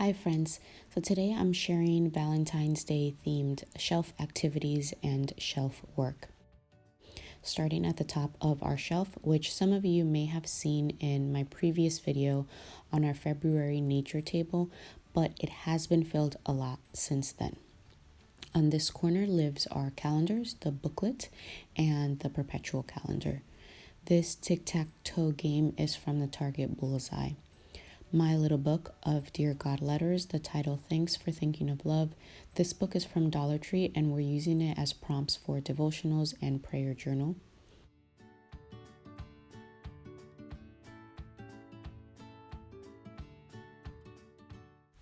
Hi friends, so today I'm sharing Valentine's Day themed shelf activities and shelf work. Starting at the top of our shelf, which some of you may have seen in my previous video on our February nature table, but it has been filled a lot since then. On this corner lives our calendars, the booklet, and the perpetual calendar. This tic-tac-toe game is from the Target Bullseye. My little book of Dear God letters, the title Thanks for Thinking of Love. This book is from Dollar Tree and we're using it as prompts for devotionals and prayer journal.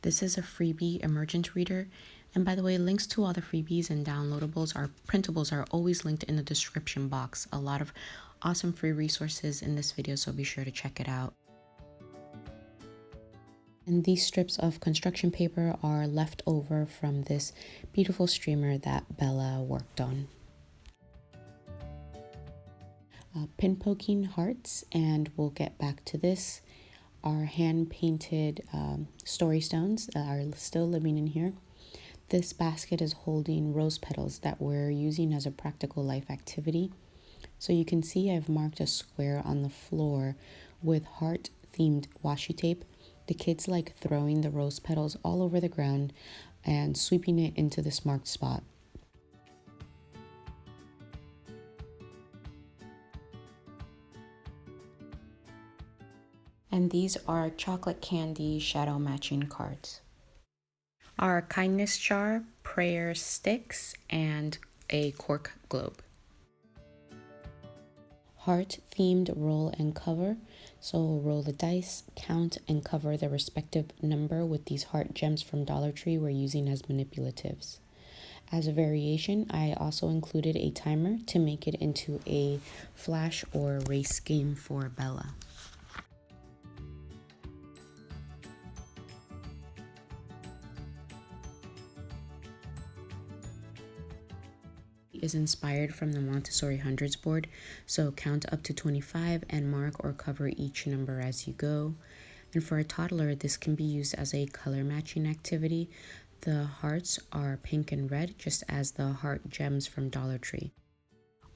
This is a Freebie Emergent reader. And by the way, links to all the freebies and downloadables, our printables are always linked in the description box. A lot of awesome free resources in this video, so be sure to check it out. And these strips of construction paper are left over from this beautiful streamer that Bella worked on. Pin poking hearts, and we'll get back to this. Our hand painted story stones that are still living in here. This basket is holding rose petals that we're using as a practical life activity. So you can see I've marked a square on the floor with heart themed washi tape. The kids like throwing the rose petals all over the ground and sweeping it into this marked spot. And these are chocolate candy shadow matching cards. Our kindness jar, prayer sticks, and a cork globe. Heart themed roll and cover. So we'll roll the dice, count, and cover the respective number with these heart gems from Dollar Tree we're using as manipulatives. As a variation, I also included a timer to make it into a flash or race game for Bella. Is inspired from the Montessori hundreds board, so count up to 25 and mark or cover each number as you go. And for a toddler, this can be used as a color matching activity. The hearts are pink and red, just as the heart gems from Dollar Tree.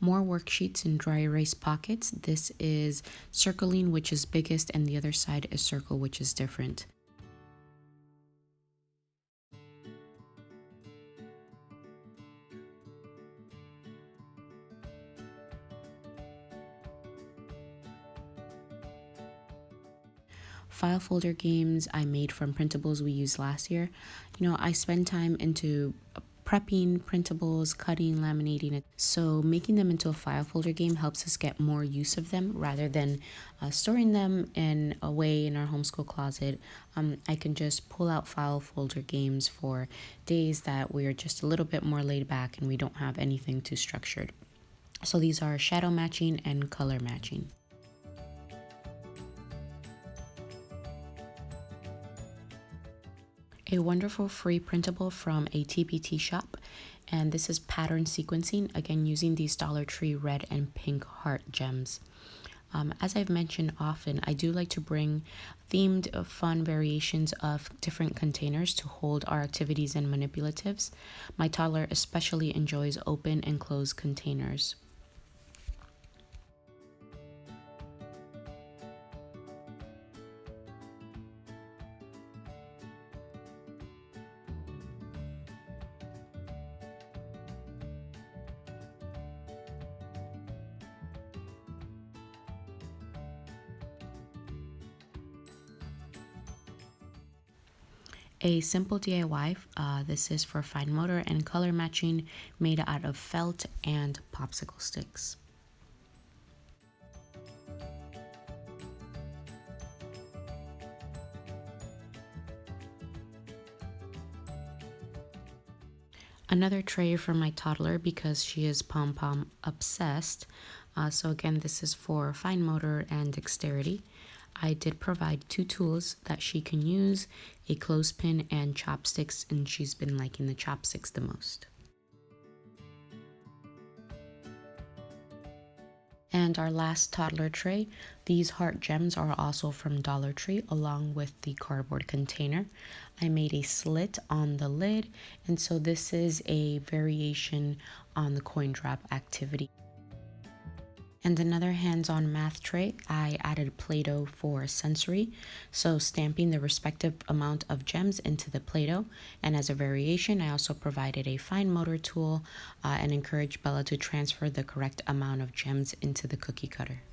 More worksheets in dry erase pockets. This is circling, which is biggest, and the other side is circle, which is different. File folder games I made from printables we used last year. I spend time into prepping printables, cutting, laminating it. So making them into a file folder game helps us get more use of them rather than storing them away in our homeschool closet. I can just pull out file folder games for days that we're just a little bit more laid back and we don't have anything too structured. So these are shadow matching and color matching. A wonderful free printable from a TPT shop, and this is pattern sequencing, again using these Dollar Tree red and pink heart gems. As I've mentioned often, I do like to bring themed fun variations of different containers to hold our activities and manipulatives. My toddler especially enjoys open and closed containers. A simple DIY, this is for fine motor and color matching, made out of felt and popsicle sticks. Another tray for my toddler because she is pom-pom obsessed. So again, this is for fine motor and dexterity. I did provide 2 tools that she can use, a clothespin and chopsticks, and she's been liking the chopsticks the most. And our last toddler tray, these heart gems are also from Dollar Tree along with the cardboard container. I made a slit on the lid, and so this is a variation on the coin drop activity. And another hands-on math tray, I added Play-Doh for sensory, so stamping the respective amount of gems into the Play-Doh. And as a variation, I also provided a fine motor tool and encouraged Bella to transfer the correct amount of gems into the cookie cutter.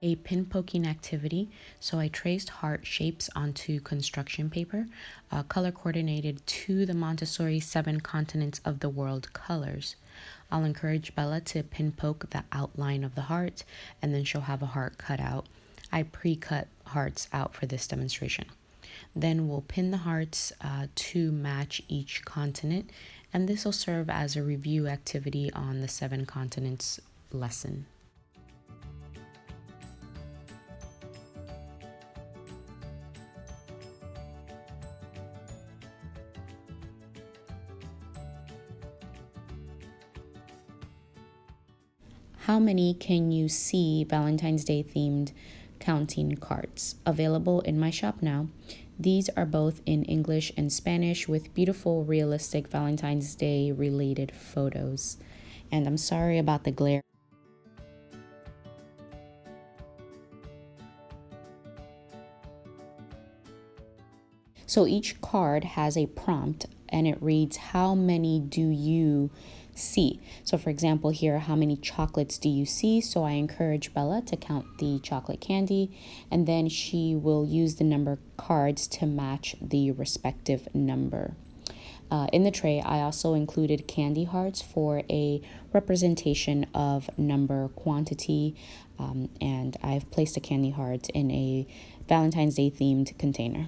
A pin poking activity, so I traced heart shapes onto construction paper, color coordinated to the Montessori 7 continents of the world colors. I'll encourage Bella to pin poke the outline of the heart, and then she'll have a heart cut out. I pre-cut hearts out for this demonstration. Then we'll pin the hearts to match each continent, and this will serve as a review activity on the 7 continents lesson. How many can you see Valentine's Day themed counting cards? Available in my shop now. These are both in English and Spanish with beautiful, realistic Valentine's Day related photos. And I'm sorry about the glare. So each card has a prompt and it reads, how many do you see? So for example here, how many chocolates do you see? So I encourage Bella to count the chocolate candy, and then she will use the number cards to match the respective number. In the tray, I also included candy hearts for a representation of number quantity, and I've placed a candy heart in a Valentine's Day themed container.